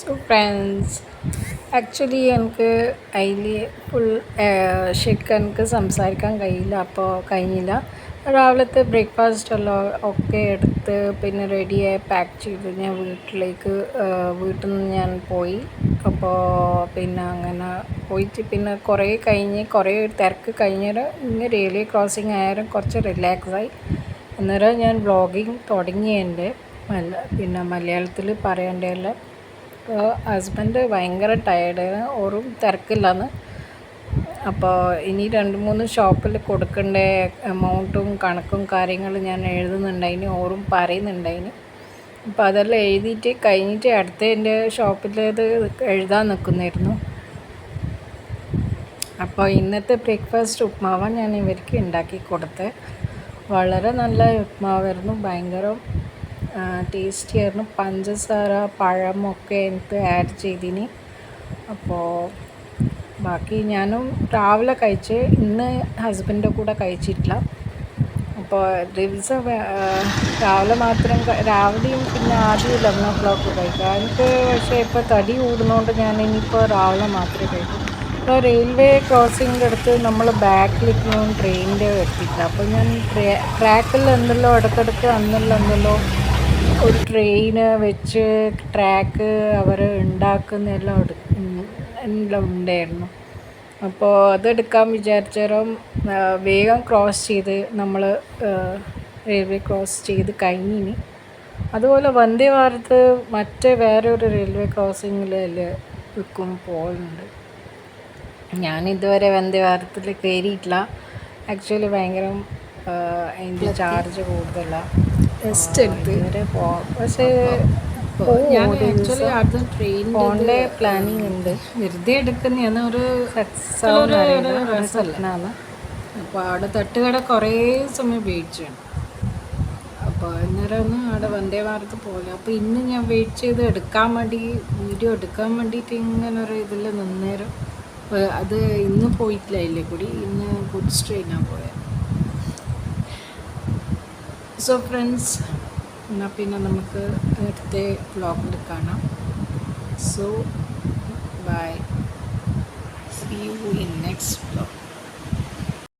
So friends, actually എനിക്ക് അതിൽ full ശരിക്കും എനിക്ക് സംസാരിക്കാൻ കഴിയില്ല, അപ്പോൾ കഴിഞ്ഞില്ല. രാവിലത്തെ ബ്രേക്ക്ഫാസ്റ്റ് എല്ലാം ഒക്കെ എടുത്ത് പിന്നെ റെഡിയായി പാക്ക് ചെയ്ത് ഞാൻ വീട്ടിൽ നിന്ന് ഞാൻ പോയി. അപ്പോൾ പിന്നെ അങ്ങനെ പോയിട്ട് പിന്നെ കുറേ തിരക്ക് കഴിഞ്ഞേരം ഇന്ന് റെയിൽവേ ക്രോസിങ് ആയാലും കുറച്ച് റിലാക്സായി. അന്നേരം ഞാൻ വ്ളോഗിങ് തുടങ്ങിയതിൻ്റെ പിന്നെ മലയാളത്തിൽ പറയേണ്ടതല്ല. ഹസ്ബൻഡ് ഭയങ്കര ടയേർഡാണ്, ഓറും തിരക്കില്ലാന്ന്. അപ്പോൾ ഇനി 2-3 ഷോപ്പിൽ കൊടുക്കേണ്ട എമൗണ്ടും കണക്കും കാര്യങ്ങളും ഞാൻ എഴുതുന്നുണ്ടായിന്, ഓറും പറയുന്നുണ്ടായിന്. അപ്പോൾ അതെല്ലാം എഴുതിയിട്ട് കഴിഞ്ഞിട്ട് അടുത്ത എൻ്റെ ഷോപ്പിലേത് എഴുതാൻ നിൽക്കുന്നായിരുന്നു. അപ്പോൾ ഇന്നത്തെ ബ്രേക്ക്ഫാസ്റ്റ് ഉപ്മാവാണ് ഞാൻ ഇവർക്ക് ഉണ്ടാക്കി കൊടുത്തത്. വളരെ നല്ല ഉപ്മാവായിരുന്നു, ഭയങ്കര ടേസ്റ്റി ആയിരുന്നു. പഞ്ചസാര പഴമൊക്കെ എനിക്ക് ആഡ് ചെയ്തിന്. അപ്പോൾ ബാക്കി ഞാനും രാവിലെ കഴിച്ച്, ഇന്ന് ഹസ്ബൻഡിൻ്റെ കൂടെ കഴിച്ചിട്ടില്ല. അപ്പോൾ ദിവസം രാവിലെ മാത്രം രാവിലെയും പിന്നെ ആദ്യം 11 o'clock കഴിക്കുക. എനിക്ക് പക്ഷേ ഇപ്പോൾ തടി കൂടുന്നതുകൊണ്ട് ഞാൻ ഇനിയിപ്പോൾ രാവിലെ മാത്രമേ കഴിക്കൂ. ഇപ്പോൾ റെയിൽവേ ക്രോസിങ്ങിൻ്റെ അടുത്ത് നമ്മൾ ബാക്കിലിരിക്കുന്ന ട്രെയിനിൻ്റെ എത്തിയില്ല. അപ്പോൾ ഞാൻ ട്രാക്കിൽ എന്തെല്ലോ ഇടയ്ക്കിടയ്ക്ക് എന്തെല്ലോ ഒരു ട്രെയിന് വെച്ച് ട്രാക്ക് അവർ ഉണ്ടാക്കുന്നതെല്ലാം എല്ലാം ഉണ്ടായിരുന്നു. അപ്പോൾ അതെടുക്കാൻ വിചാരിച്ചാലും വേഗം ക്രോസ് ചെയ്ത് നമ്മൾ റെയിൽവേ ക്രോസ് ചെയ്ത് കഴിഞ്ഞിനി. അതുപോലെ വന്ദേ ഭാരത് വേറൊരു റെയിൽവേ ക്രോസിങ്ങിൽ പോകുന്നുണ്ട്. ഞാനിതുവരെ വന്ദേ ഭാരതിൽ കയറിയിട്ടില്ല. ആക്ച്വലി ഭയങ്കര അതിൻ്റെ ചാർജ് കൂടുതലാണ്. ടെസ്റ്റ് എടുത്ത് ഇതുവരെ പക്ഷേ ഞാൻ ആക്ച്വലി അത് പോകേണ്ട പ്ലാനിങ് ഉണ്ട്. വെറുതെ എടുക്കുന്ന ഒരു രസമാണ്. അപ്പോൾ അവിടെ തട്ടുകട കുറേ സമയം വെയിറ്റ് അപ്പോൾ അന്നേരം അവിടെ വന്ദേ ഭാരത് പോലെ. അപ്പോൾ ഇന്ന് ഞാൻ വെയിറ്റ് ചെയ്ത് വീഡിയോ എടുക്കാൻ വേണ്ടിയിട്ട് ഇങ്ങനെ ഒരു ഇതിൽ നിന്നേരം അത് ഇന്ന് പോയിട്ടില്ല. അതിലെ കൂടി ഇന്ന് ഗുഡ്സ് ട്രെയിനാണ് പോയത്. സോ ഫ്രണ്ട്സ്, എന്നാൽ പിന്നെ നമുക്ക് അടുത്ത വ്ളോഗിൽ കാണാം. So bye, see you in next vlog.